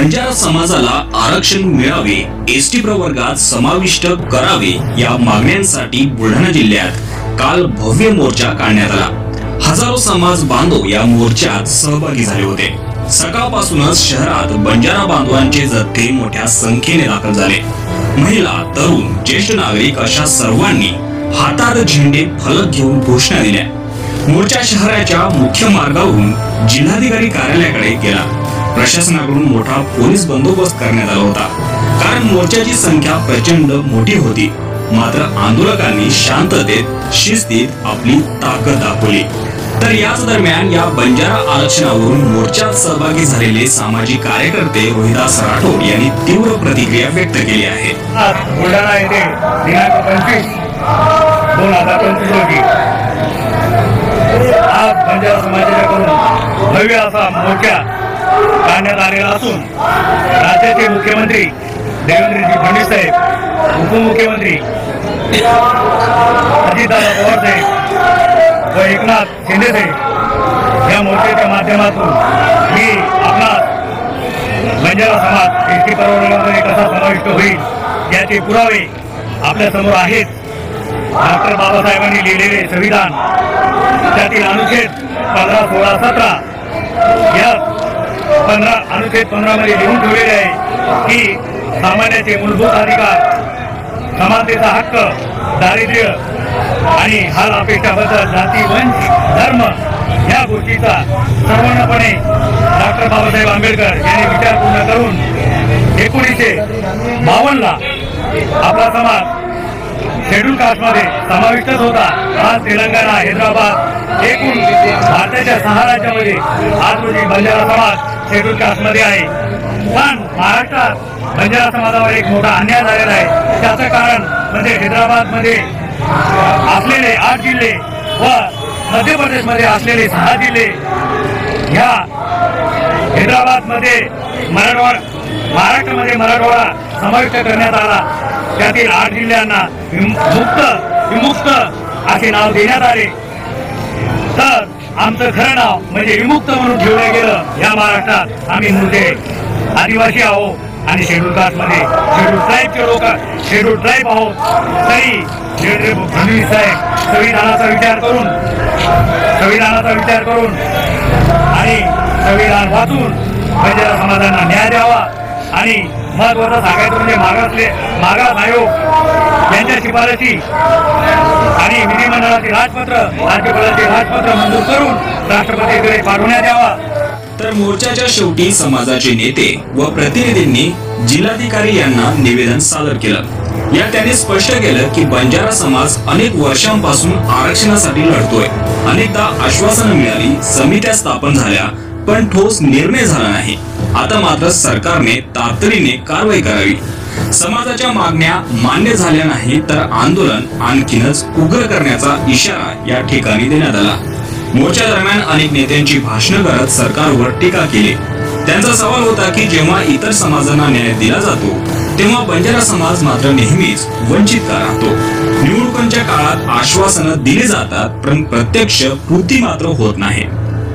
बंजारा समाजाला आरक्षण मिळावे, एसटी प्रवर्गात समाविष्ट करावे या मागण्यांसाठी बुलढाणा जिल्ह्यात काल भव्य मोर्चा काढण्यात आला। हजारो समाज बांधव या मोर्चात सहभागी झाले होते। सकाळपासूनच शहरात बंजारा बांधवांचे जथ्थे मोठ्या संख्येने दाखल झाले। महिला, तरुण, ज्येष्ठ नागरिक अशा सर्वांनी हातात झेंडे, फलक घेऊन घोषणा दिल्या। मोर्चा शहराच्या मुख्य मार्गावरून जिल्हाधिकारी कार्यालयाकडे गेला। प्रशासनाकडून मोठा पोलीस बंदोबस्त करण्यात आला होता, कारण मोर्चाची संख्या प्रचंड मोठी होती। मात्र आंदोलकांनी शांततेत, शिस्तीत आपली ताकद दाखवली। तर याच दरम्यान या बंजारा आरक्षणावरून मोर्चात सहभागी झालेले सामाजिक कार्यकर्ते रोहिदास राठोड यांनी तीव्र प्रतिक्रिया व्यक्त केली आहे। बुलढाणा येथे दिनांक 25/2025 रोजी आज बंजारा समाजाकडून भव्य असा मोर्चा काढण्यात आलेला असून राज्याचे मुख्यमंत्री देवेंद्रजी फडणवीस साहेब, उपमुख्यमंत्री अजितदादा पवार साहेब व एकनाथ शिंदे साहेब या मोर्चाच्या माध्यमातून मी आपणास बंजारा समाज एसटी प्रवर्गामध्ये कसा समाविष्ट होईल याचे पुरावे आपल्या समोर आहेत। डॉक्टर बाबासाहेबांनी लिहिलेले संविधान, त्यातील अनुच्छेद 15, 16, 17 या अनुच्छेद 15 मध्ये लिहून ठेवलेले आहे की सामान्याचे मूलभूत अधिकार, समानतेचा हक्क, दारिद्र्य आणि हाल अपेक्षाबद्दल, जाती, वंश, धर्म या गोष्टीचा सर्वपणे डॉक्टर बाबासाहेब आंबेडकर यांनी विचार पूर्ण करून 1952 ला आपला समाज शेड्यूल कास्टमध्ये समाविष्टच होता। आज तेलंगणा, हैदराबाद एकूण भारताच्या 6 राज्यामध्ये आज रोजी बंजारा समाज शेड्यूल कास्टमध्ये आहे। पण महाराष्ट्रात बंजारा समाजावर एक मोठा अन्याय झालेला आहे। त्याचं कारण म्हणजे हैदराबादमध्ये असलेले 8 जिल्हे व मध्य प्रदेशमध्ये असलेले 6 जिल्हे, ह्या हैदराबादमध्ये महाराष्ट्रामध्ये मराठवाडा समाविष्ट करण्यात आला। त्यातील 8 जिल्ह्यांना विमुक्त असे नाव देण्यात आले। तर आमचं खरं नाव म्हणजे विमुक्त म्हणून ठेवलं गेलं। या महाराष्ट्रात आम्ही मूळचे आदिवासी आहोत आणि शेड्यूल कास्टमध्ये शेड्यूल ट्राईबचे लोक, शेड्यूल ट्राईब आहोत। तरी फडणवीस साहेब संविधानाचा विचार करून आणि संविधान वाचून बंजारा समाजांना न्याय द्यावा। आणि महत्वाचं सांगायचं म्हणजे मागास आयोग यांच्या शिफारशी आणि विधिमंडळाचे राज्यपालाचे राजपत्र मंजूर करून राष्ट्रपतीकडे पाठवण्यात यावा। तर मोर्चाच्या शेवटी समाजाचे नेते व प्रतिनिधींनी जिल्हाधिकारी यांना निवेदन सादर केलं। यात त्यांनी स्पष्ट केलं की बंजारा समाज अनेक वर्षांपासून आरक्षणासाठी लढतोय। अनेकदा आश्वासनं मिळाली, समित्या स्थापन झाल्या, पण ठोस निर्णय झाला नाही। आता मात्र सरकारने तातडीने कारवाई करावी। समाजाच्या मागण्या मान्य झाल्या नाही तर आंदोलन आणखीनच उग्र करण्याचा इशारा या ठिकाणी देण्यात आला। मोर्चा दरम्यान अनेक नेत्यांची भाषणं करत सरकारवर टीका केली। त्यांचा सवाल होता की जेव्हा इतर समाजांना न्याय दिला जातो तेव्हा बंजारा समाज मात्र नेहमीच वंचित का राहतो। निवडणुकांच्या काळात आश्वासनं दिली जातात पण प्रत्यक्ष पूर्ती मात्र होत नाही।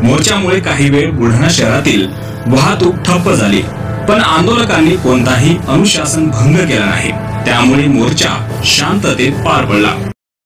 मोर्चामुळे काही वेळ बुलढाणा शहरातील वाहतूक ठप्प झाली, पण आंदोलकांनी कोणताही अनुशासन भंग केला नाही। त्यामुळे मोर्चा शांततेत पार पडला।